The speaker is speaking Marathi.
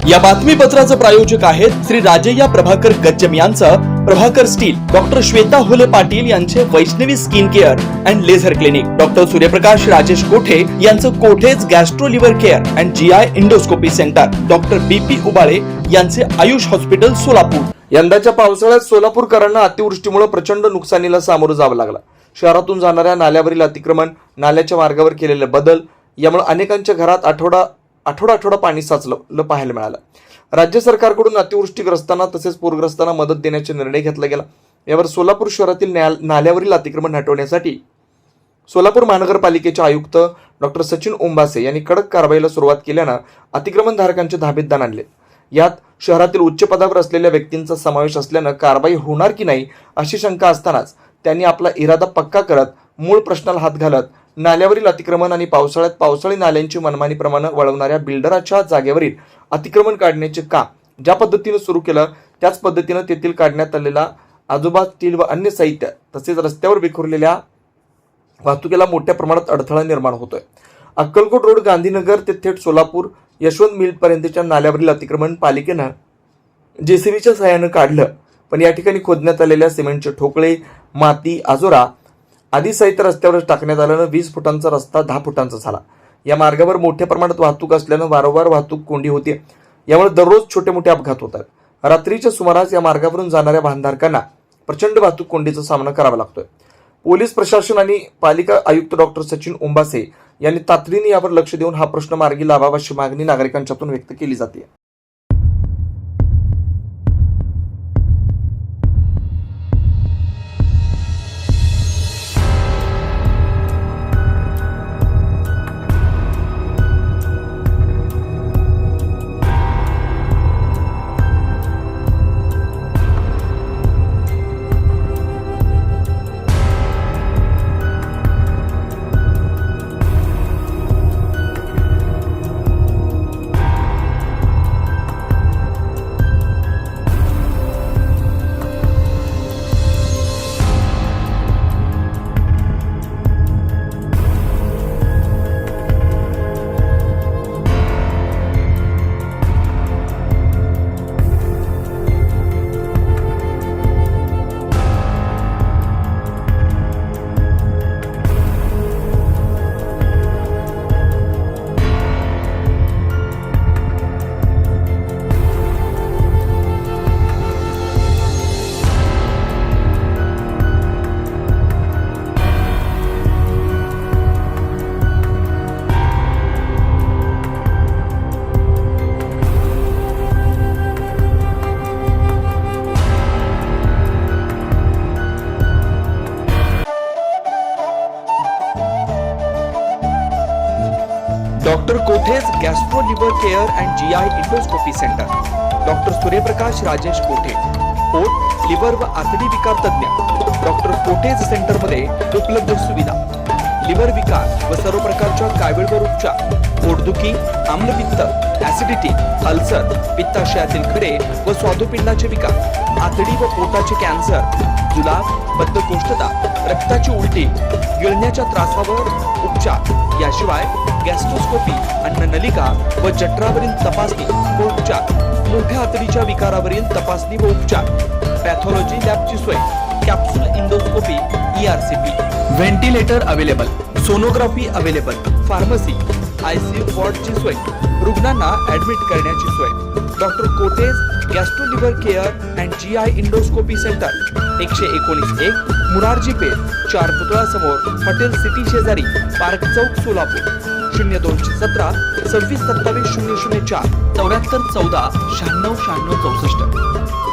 या बातमीपत्राचे प्रायोजक आहेत श्री राजय्या प्रभाकर गज्जम यांचं प्रभाकर स्टील, डॉक्टर श्वेता होले पाटील यांचे Vaishnavi skin care and laser clinic, doctor Suryaprakash Rajesh Kothe यांचं Kothe's gastro liver care and GI endoscopy centre, doctor BP Ubale यांचे आयुष हॉस्पिटल सोलापूर। यंदाच्या पावसाळ्यात सोलापूरकरांना अतिवृष्टीमुळे प्रचंड नुकसानीला सामोरं जावं लागलं। शहरातून जाणाऱ्या नाल्यावरील अतिक्रमण, नाल्याच्या मार्गावर केलेले बदल यामुळे अनेकांच्या घरात आठवडा पाणी साचलं पाहायला मिळालं। राज्य सरकारकडून अतिवृष्टीग्रस्तांना तसेच पूरग्रस्तांना मदत देण्याचा निर्णय घेतला गेला। यावर सोलापूर शहरातील नाल्यावरील अतिक्रमण हटवण्यासाठी सोलापूर महानगरपालिकेचे आयुक्त डॉक्टर सचिन ओंबासे यांनी कडक कारवाईला सुरुवात केल्यानं अतिक्रमणधारकांचे धाबेत दान आणले। यात शहरातील उच्च पदावर असलेल्या व्यक्तींचा समावेश असल्यानं कारवाई होणार की नाही अशी शंका असतानाच त्यांनी आपला इरादा पक्का करत मूळ प्रश्नाला हात घालत नाल्यावरील अतिक्रमण आणि पावसाळ्यात पावसाळी नाल्यांची मनमानीप्रमाणे वळवणाऱ्या बिल्डराच्या जागेवरील अतिक्रमण काढण्याचे काम ज्या पद्धतीने सुरू केलं त्याच पद्धतीने तेथील काढण्यात आलेला आजोबा स्टील व अन्य साहित्य तसेच रस्त्यावर विखुरलेल्या वाहतुकीला मोठ्या प्रमाणात अडथळा निर्माण होतोय। अक्कलकोट रोड, गांधीनगर ते थेट सोलापूर यशवंत मिल पर्यंतच्या नाल्यावरील अतिक्रमण पालिकेनं जेसीबीच्या सहाय्याने काढलं, पण या ठिकाणी खोदण्यात आलेल्या सिमेंटचे ठोकळे, माती, आजोरा आदी साहित्य रस्त्यावर टाकण्यात आल्यानं 20 फुटांचा रस्ता 10 फुटांचा झाला। या मार्गावर मोठ्या प्रमाणात वाहतूक असल्यानं वारंवार वाहतूक कोंडी होते, यामुळे दररोज छोटे मोठे अपघात होतात। रात्रीच्या सुमारास या मार्गावरून जाणाऱ्या वाहनधारकांना प्रचंड वाहतूक कोंडीचा सामना करावा लागतोय। पोलीस प्रशासन आणि पालिका आयुक्त डॉक्टर सचिन ओंबासे यांनी तातडीने यावर लक्ष देऊन हा प्रश्न मार्गी लावावा अशी मागणी नागरिकांच्यातून व्यक्त केली जाते। Doctor Kothe's gastro liver care and GI endoscopy centre, doctor Suryaprakash Rajesh कोठे, पोट, लिव्हर व आतडी विकार तज्ञ। डॉक्टर कोठेज सेंटर मध्ये उपलब्ध सुविधा: लिव्हर विकार व सर्व प्रकारच्या कावीळवर उपचार, पोटदुखी, आम्लपित्त, ऍसिडिटी, अल्सर, पित्ताशयातील खडे व स्वादुपिंडाचे विकार, आतडी व पोटाचे कॅन्सर, जुलाब, बद्धकोष्ठता, रक्ताची उलटी, गिळण्याच्या त्रासावर उपचार। याशिवाय गॅस्ट्रोस्कोपी, अन्ननलिका व जठरावरील तपासणी व उपचार, मोठ्या आतडीच्या विकारावरील तपासणी व उपचार, पॅथॉलॉजी लॅबची सोय, capsule endoscopy, ERCP, ventilator available, sonography available, pharmacy, ICU वॉर्डची सोय, रुग्णांना ऍडमिट करण्याची सोय। Doctor Kothe's gastro liver care and GI endoscopy centre, 119-1 Murarji Peth, 4 पुतळा समोर, हॉटेल सिटी शेजारी, पार्क चौक, सोलापूर। 0217 26 27 004 74 14 96 96 64।